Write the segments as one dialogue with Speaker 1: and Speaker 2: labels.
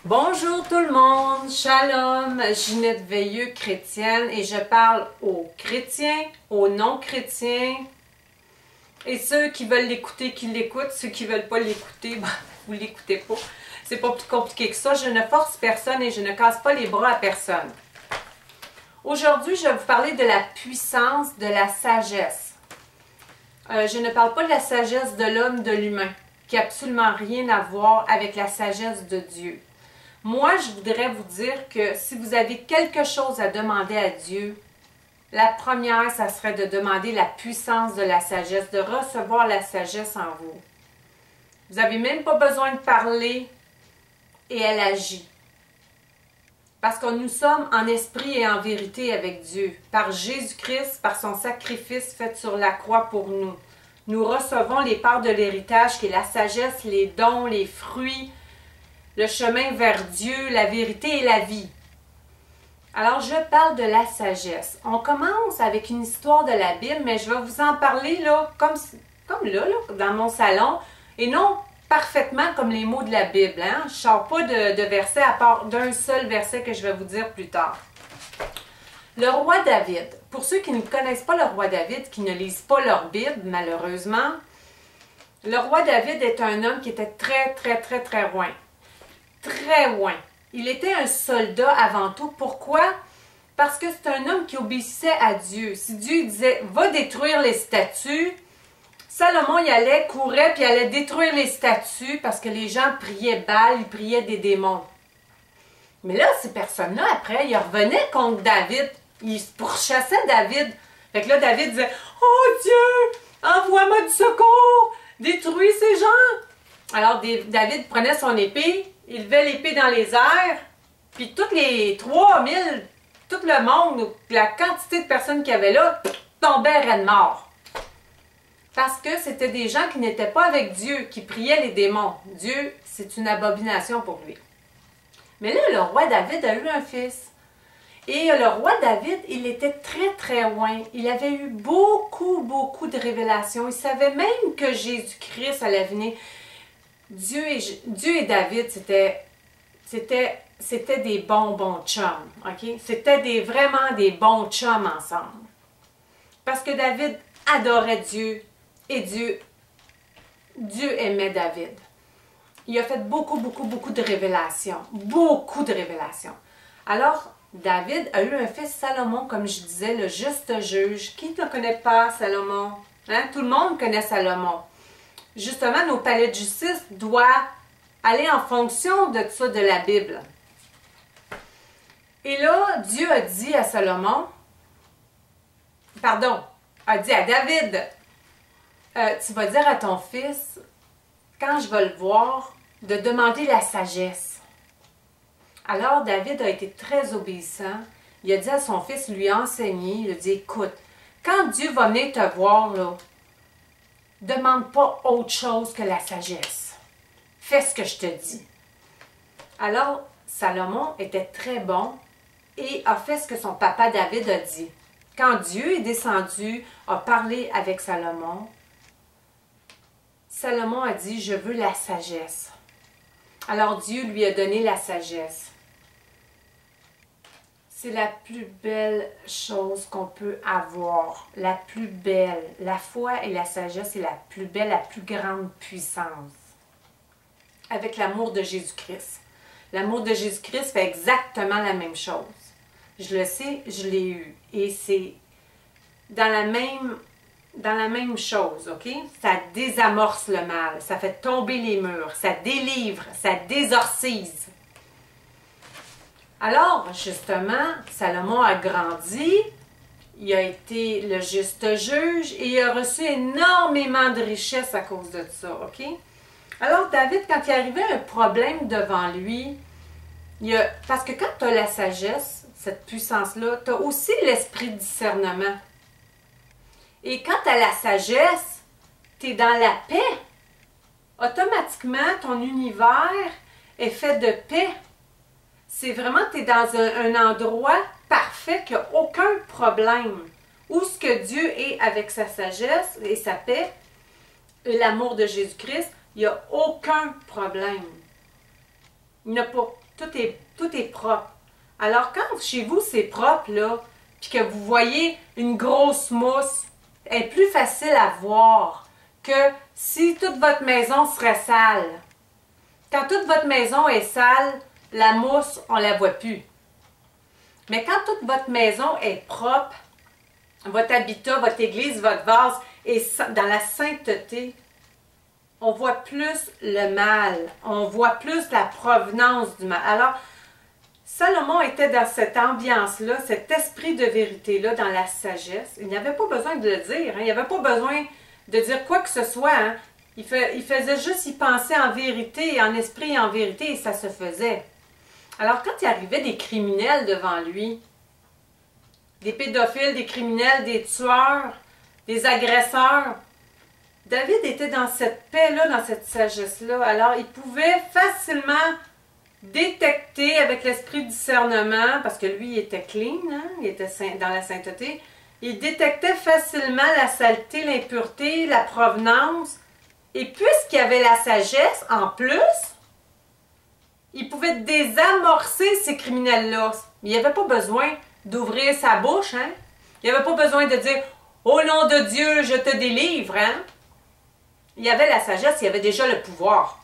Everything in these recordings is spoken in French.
Speaker 1: Bonjour tout le monde, Shalom, Ginette Veilleux, chrétienne, et je parle aux chrétiens, aux non-chrétiens, et ceux qui veulent l'écouter, qui l'écoutent, ceux qui ne veulent pas l'écouter, ben, vous ne l'écoutez pas. C'est pas plus compliqué que ça, je ne force personne et je ne casse pas les bras à personne. Aujourd'hui, je vais vous parler de la puissance de la sagesse. Je ne parle pas de la sagesse de l'homme, de l'humain, qui n'a absolument rien à voir avec la sagesse de Dieu. Moi, je voudrais vous dire que si vous avez quelque chose à demander à Dieu, la première, ça serait de demander la puissance de la sagesse, de recevoir la sagesse en vous. Vous n'avez même pas besoin de parler et elle agit. Parce que nous sommes en esprit et en vérité avec Dieu. Par Jésus-Christ, par son sacrifice fait sur la croix pour nous. Nous recevons les parts de l'héritage qui est la sagesse, les dons, les fruits, le chemin vers Dieu, la vérité et la vie. Alors, je parle de la sagesse. On commence avec une histoire de la Bible, mais je vais vous en parler là, comme là, dans mon salon, et non parfaitement comme les mots de la Bible. Hein? Je ne sors pas de versets à part d'un seul verset que je vais vous dire plus tard. Le roi David. Pour ceux qui ne connaissent pas le roi David, qui ne lisent pas leur Bible, malheureusement, le roi David est un homme qui était très loin. Très loin. Il était un soldat avant tout. Pourquoi? Parce que c'est un homme qui obéissait à Dieu. Si Dieu disait « va détruire les statues », Salomon y allait, courait, puis allait détruire les statues parce que les gens priaient Baal, ils priaient des démons. Mais là, ces personnes-là, après, ils revenaient contre David. Ils pourchassaient David. Fait que là, David disait « oh Dieu, envoie-moi du secours, détruis ces gens ». Alors, David prenait son épée, il levait l'épée dans les airs, puis toutes les 3000, tout le monde, la quantité de personnes qu'il y avait là, tombaient raide mort. Parce que c'était des gens qui n'étaient pas avec Dieu, qui priaient les démons. Dieu, c'est une abomination pour lui. Mais là, le roi David a eu un fils. Et le roi David, il était très loin. Il avait eu beaucoup de révélations. Il savait même que Jésus-Christ allait venir. Dieu et David, c'était des bons chums. Okay? C'était vraiment des bons chums ensemble. Parce que David adorait Dieu et Dieu aimait David. Il a fait beaucoup de révélations. Beaucoup de révélations. Alors, David a eu un fils, Salomon, comme je disais, le juste juge. Qui ne connaît pas Salomon? Hein? Tout le monde connaît Salomon. Justement, nos palais de justice doivent aller en fonction de ça, de la Bible. Et là, Dieu a dit à Salomon, a dit à David, tu vas dire à ton fils, quand je vais le voir, de demander la sagesse. Alors, David a été très obéissant. Il a dit à son fils, lui a enseigné, il a dit, écoute, quand Dieu va venir te voir, là, demande pas autre chose que la sagesse. Fais ce que je te dis. Alors, Salomon était très bon et a fait ce que son papa David a dit. Quand Dieu est descendu, a parlé avec Salomon, Salomon a dit, je veux la sagesse. Alors Dieu lui a donné la sagesse. C'est la plus belle chose qu'on peut avoir. La plus belle. La foi et la sagesse, c'est la plus belle, la plus grande puissance. Avec l'amour de Jésus-Christ. L'amour de Jésus-Christ fait exactement la même chose. Je le sais, je l'ai eu. Et c'est dans la même chose, OK? Ça désamorce le mal. Ça fait tomber les murs. Ça délivre. Ça désorcise. Alors, justement, Salomon a grandi, il a été le juste juge et il a reçu énormément de richesses à cause de ça, OK? Alors, David, quand il arrivait un problème devant lui, parce que quand tu as la sagesse, cette puissance-là, tu as aussi l'esprit de discernement. Et quand tu as la sagesse, tu es dans la paix. Automatiquement, ton univers est fait de paix. C'est vraiment, tu es dans un endroit parfait, qu'il n'y a aucun problème. Où ce que Dieu est avec sa sagesse et sa paix, et l'amour de Jésus-Christ, il n'y a aucun problème. Il n'y a pas. tout est propre. Alors quand chez vous c'est propre, là, puis que vous voyez une grosse mousse, elle est plus facile à voir que si toute votre maison serait sale. Quand toute votre maison est sale, la mousse, on ne la voit plus. Mais quand toute votre maison est propre, votre habitat, votre église, votre vase est dans la sainteté, on voit plus le mal, on voit plus la provenance du mal. Alors, Salomon était dans cette ambiance-là, cet esprit de vérité-là, dans la sagesse. Il n'avait pas besoin de le dire, hein. Il n'avait pas besoin de dire quoi que ce soit. Hein. Il faisait juste y penser en vérité, en esprit et en vérité, et ça se faisait. Alors, quand il arrivait des criminels devant lui, des pédophiles, des criminels, des tueurs, des agresseurs, David était dans cette paix-là, dans cette sagesse-là. Alors, il pouvait facilement détecter avec l'esprit de discernement, parce que lui, il était clean, hein? Il était dans la sainteté. Il détectait facilement la saleté, l'impureté, la provenance. Et puisqu'il avait la sagesse, en plus, il pouvait désamorcer ces criminels-là. Il n'avait pas besoin d'ouvrir sa bouche, hein? Il n'avait pas besoin de dire « Au nom de Dieu, je te délivre », hein? Il avait la sagesse, il avait déjà le pouvoir.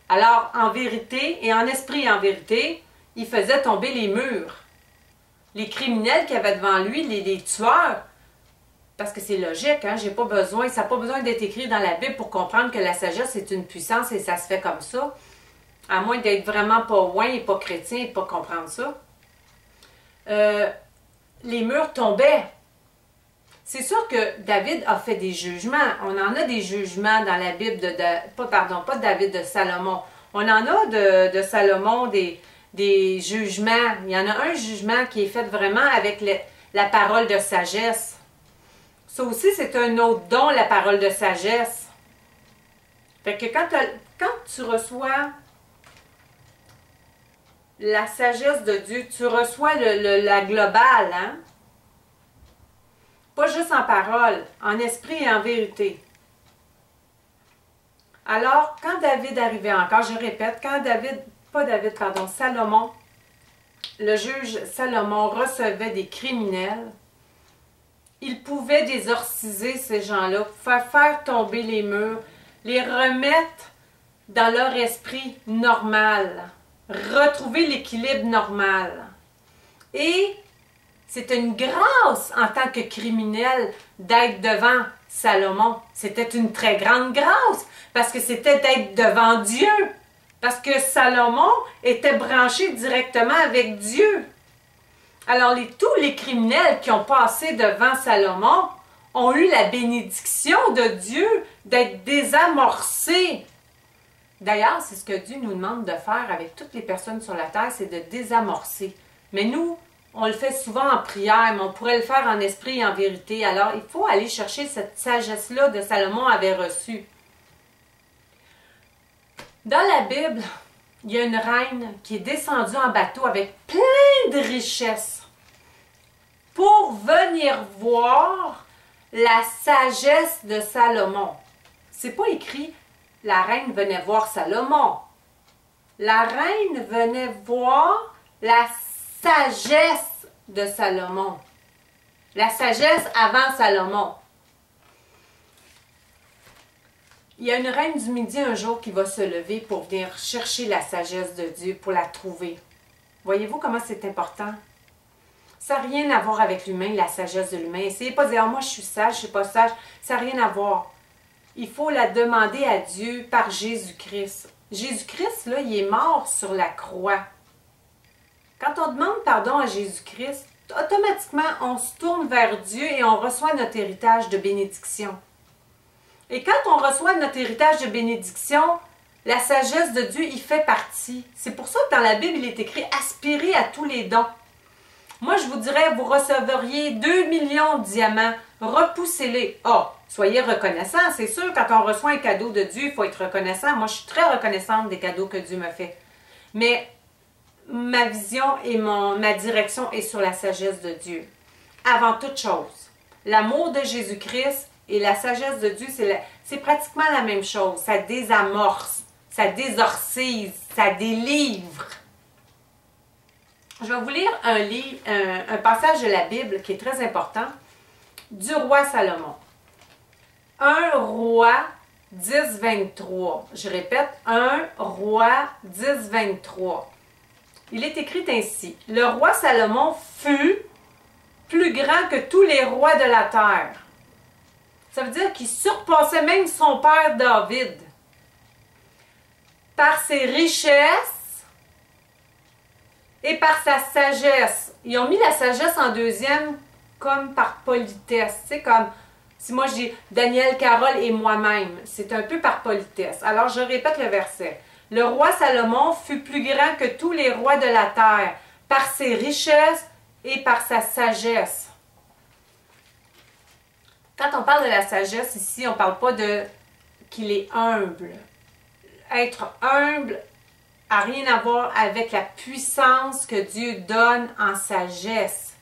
Speaker 1: Alors, en vérité, et en esprit et en vérité, il faisait tomber les murs. Les criminels qu'il y avait devant lui, les tueurs, parce que c'est logique, hein? Ça n'a pas besoin d'être écrit dans la Bible pour comprendre que la sagesse est une puissance et ça se fait comme ça. À moins d'être vraiment pas loin et pas chrétien et pas comprendre ça. Les murs tombaient. C'est sûr que David a fait des jugements. On en a des jugements dans la Bible pas David, de Salomon. On en a de Salomon des jugements. Il y en a un jugement qui est fait vraiment avec la parole de sagesse. Ça aussi, c'est un autre don, la parole de sagesse. Fait que quand tu reçois la sagesse de Dieu, tu reçois la globale, hein? Pas juste en parole, en esprit et en vérité. Alors, quand David arrivait encore, je répète, Salomon, le juge Salomon recevait des criminels, il pouvait désorciser ces gens-là, faire tomber les murs, les remettre dans leur esprit normal, retrouver l'équilibre normal. Et c'était une grâce en tant que criminel d'être devant Salomon. C'était une très grande grâce parce que c'était d'être devant Dieu. Parce que Salomon était branché directement avec Dieu. Alors tous les criminels qui ont passé devant Salomon ont eu la bénédiction de Dieu d'être désamorcés. D'ailleurs, c'est ce que Dieu nous demande de faire avec toutes les personnes sur la terre, c'est de désamorcer. Mais nous, on le fait souvent en prière, mais on pourrait le faire en esprit et en vérité. Alors, il faut aller chercher cette sagesse-là que Salomon avait reçue. Dans la Bible, il y a une reine qui est descendue en bateau avec plein de richesses pour venir voir la sagesse de Salomon. C'est pas écrit « La reine venait voir Salomon ». La reine venait voir la sagesse de Salomon. La sagesse avant Salomon. Il y a une reine du Midi un jour qui va se lever pour venir chercher la sagesse de Dieu, pour la trouver. Voyez-vous comment c'est important? Ça n'a rien à voir avec l'humain, la sagesse de l'humain. Essayez pas de dire « moi je suis sage, je ne suis pas sage ». Ça n'a rien à voir. Il faut la demander à Dieu par Jésus-Christ. Jésus-Christ, là, il est mort sur la croix. Quand on demande pardon à Jésus-Christ, automatiquement, on se tourne vers Dieu et on reçoit notre héritage de bénédiction. Et quand on reçoit notre héritage de bénédiction, la sagesse de Dieu y fait partie. C'est pour ça que dans la Bible, il est écrit « aspirez à tous les dons ». Moi, je vous dirais, vous recevriez 2 millions de diamants, repoussez-les. Ah, soyez reconnaissants, c'est sûr, quand on reçoit un cadeau de Dieu, il faut être reconnaissant. Moi, je suis très reconnaissante des cadeaux que Dieu me fait. Mais ma vision et ma direction est sur la sagesse de Dieu. Avant toute chose, l'amour de Jésus-Christ et la sagesse de Dieu, c'est pratiquement la même chose. Ça désamorce, ça désorcise, ça délivre. Je vais vous lire un passage de la Bible qui est très important, du roi Salomon. 1 Roi 10, 23. Je répète, 1 Roi 10, 23. Il est écrit ainsi: le roi Salomon fut plus grand que tous les rois de la terre. Ça veut dire qu'il surpassait même son père David. Par ses richesses et par sa sagesse. Ils ont mis la sagesse en deuxième comme par politesse. Tu sais, comme si moi je dis Daniel, Carole et moi-même. C'est un peu par politesse. Alors je répète le verset. Le roi Salomon fut plus grand que tous les rois de la terre, par ses richesses et par sa sagesse. Quand on parle de la sagesse ici, on ne parle pas de qu'il est humble. Être humble n'a rien à voir avec la puissance que Dieu donne en sagesse.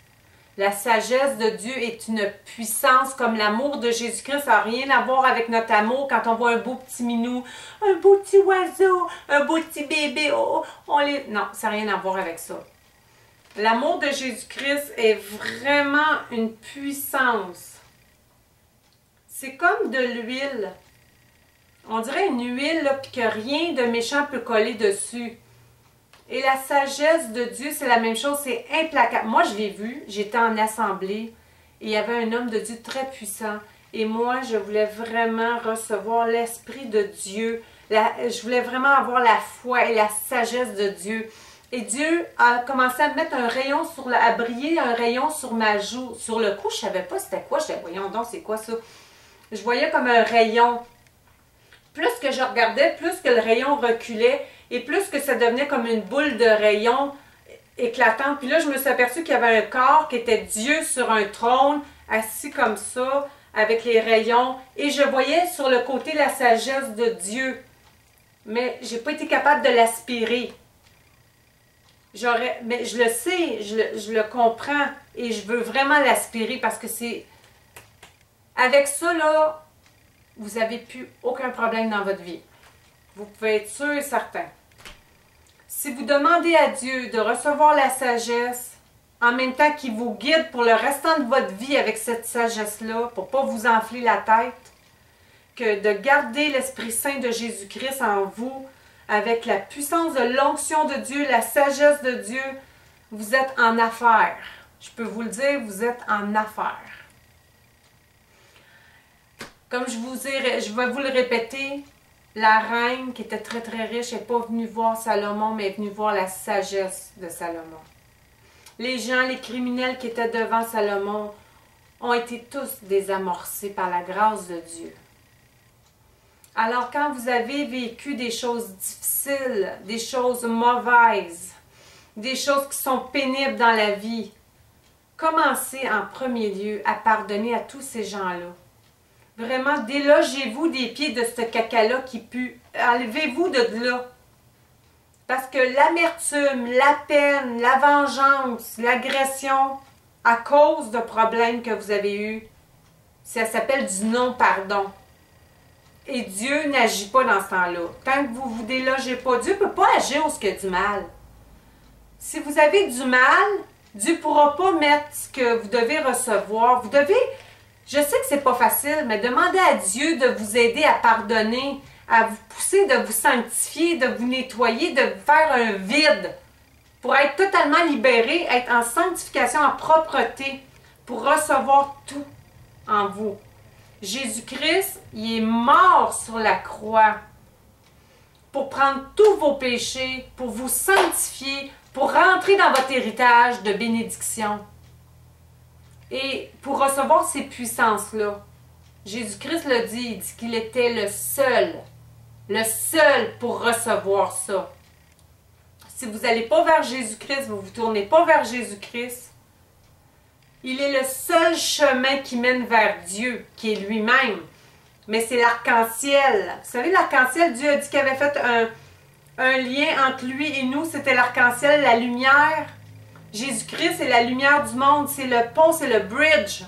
Speaker 1: La sagesse de Dieu est une puissance comme l'amour de Jésus-Christ n'a rien à voir avec notre amour quand on voit un beau petit minou, un beau petit oiseau, un beau petit bébé. Oh, non, ça n'a rien à voir avec ça. L'amour de Jésus-Christ est vraiment une puissance. C'est comme de l'huile. On dirait une huile, puis que rien de méchant peut coller dessus. Et la sagesse de Dieu, c'est la même chose, c'est implacable. Moi, je l'ai vu, j'étais en assemblée, et il y avait un homme de Dieu très puissant. Et moi, je voulais vraiment recevoir l'Esprit de Dieu. Je voulais vraiment avoir la foi et la sagesse de Dieu. Et Dieu a commencé à mettre un rayon à briller un rayon sur ma joue. Sur le coup, je ne savais pas c'était quoi. Je disais, voyons donc, c'est quoi ça? Je voyais comme un rayon. Plus que je regardais, plus que le rayon reculait et plus que ça devenait comme une boule de rayon éclatante. Puis là, je me suis aperçue qu'il y avait un corps qui était Dieu sur un trône, assis comme ça, avec les rayons. Et je voyais sur le côté la sagesse de Dieu. Mais je n'ai pas été capable de l'aspirer. Mais je le sais, je le comprends et je veux vraiment l'aspirer parce que c'est... Avec ça, là, vous n'avez plus aucun problème dans votre vie. Vous pouvez être sûr et certain. Si vous demandez à Dieu de recevoir la sagesse, en même temps qu'il vous guide pour le restant de votre vie avec cette sagesse-là, pour ne pas vous enfler la tête, que de garder l'Esprit Saint de Jésus-Christ en vous, avec la puissance de l'onction de Dieu, la sagesse de Dieu, vous êtes en affaires. Je peux vous le dire, vous êtes en affaires. Comme je vais vous le répéter, la reine qui était très très riche n'est pas venue voir Salomon, mais est venue voir la sagesse de Salomon. Les gens, les criminels qui étaient devant Salomon ont été tous désamorcés par la grâce de Dieu. Alors quand vous avez vécu des choses difficiles, des choses mauvaises, des choses qui sont pénibles dans la vie, commencez en premier lieu à pardonner à tous ces gens-là. Vraiment, délogez-vous des pieds de ce caca-là qui pue. Enlevez-vous de là. Parce que l'amertume, la peine, la vengeance, l'agression, à cause de problèmes que vous avez eus, ça s'appelle du non-pardon. Et Dieu n'agit pas dans ce temps-là. Tant que vous ne vous délogez pas, Dieu ne peut pas agir où il y a du mal. Si vous avez du mal, Dieu ne pourra pas mettre ce que vous devez recevoir. Vous devez... Je sais que c'est pas facile, mais demandez à Dieu de vous aider à pardonner, à vous pousser, de vous sanctifier, de vous nettoyer, de vous faire un vide pour être totalement libéré, être en sanctification, en propreté, pour recevoir tout en vous. Jésus-Christ, il est mort sur la croix pour prendre tous vos péchés, pour vous sanctifier, pour rentrer dans votre héritage de bénédiction. Et pour recevoir ces puissances-là, Jésus-Christ l'a dit, il dit qu'il était le seul pour recevoir ça. Si vous n'allez pas vers Jésus-Christ, vous ne vous tournez pas vers Jésus-Christ, il est le seul chemin qui mène vers Dieu, qui est lui-même. Mais c'est l'arc-en-ciel. Vous savez, l'arc-en-ciel, Dieu a dit qu'il avait fait un lien entre lui et nous, c'était l'arc-en-ciel, la lumière. Jésus-Christ, c'est la lumière du monde, c'est le pont, c'est le bridge.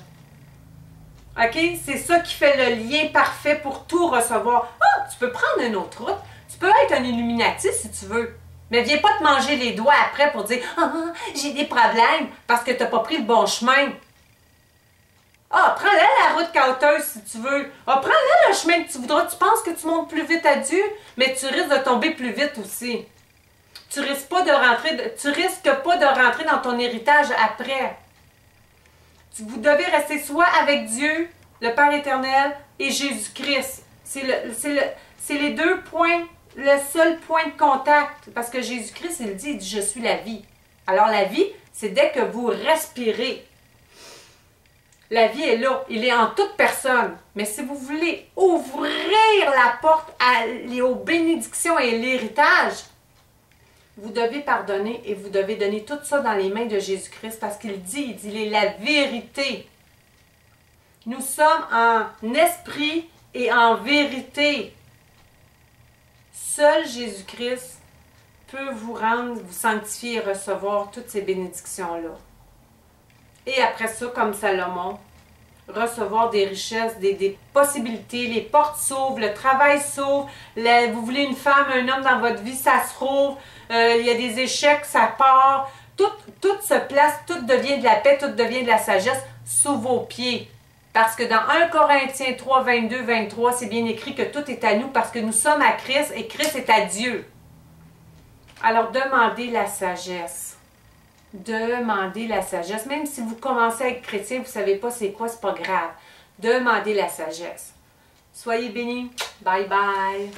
Speaker 1: OK? C'est ça qui fait le lien parfait pour tout recevoir. Ah, tu peux prendre une autre route. Tu peux être un Illuminati si tu veux. Mais viens pas te manger les doigts après pour dire « Ah, j'ai des problèmes parce que tu n'as pas pris le bon chemin. » Ah, prends-la la route cauteuse si tu veux. Ah, prends-la le chemin que tu voudras. Tu penses que tu montes plus vite à Dieu, mais tu risques de tomber plus vite aussi. Tu risques pas de rentrer dans ton héritage après. Vous devez rester soit avec Dieu, le Père éternel, et Jésus-Christ. C'est les deux points, le seul point de contact. Parce que Jésus-Christ, il dit « Je suis la vie ». Alors la vie, c'est dès que vous respirez. La vie est là, il est en toute personne. Mais si vous voulez ouvrir la porte aux bénédictions et l'héritage, vous devez pardonner et vous devez donner tout ça dans les mains de Jésus-Christ parce qu'il dit, il est la vérité. Nous sommes en esprit et en vérité. Seul Jésus-Christ peut vous rendre, vous sanctifier et recevoir toutes ces bénédictions-là. Et après ça, comme Salomon, recevoir des richesses, des possibilités, les portes s'ouvrent, le travail s'ouvre, vous voulez une femme, un homme dans votre vie, ça se rouvre, il y a des échecs, ça part, tout se place, tout devient de la paix, tout devient de la sagesse sous vos pieds. Parce que dans 1 Corinthiens 3, 22, 23, c'est bien écrit que tout est à nous parce que nous sommes à Christ et Christ est à Dieu. Alors demandez la sagesse. Demandez la sagesse. Même si vous commencez à être chrétien, vous ne savez pas c'est quoi, c'est pas grave. Demandez la sagesse. Soyez bénis. Bye bye.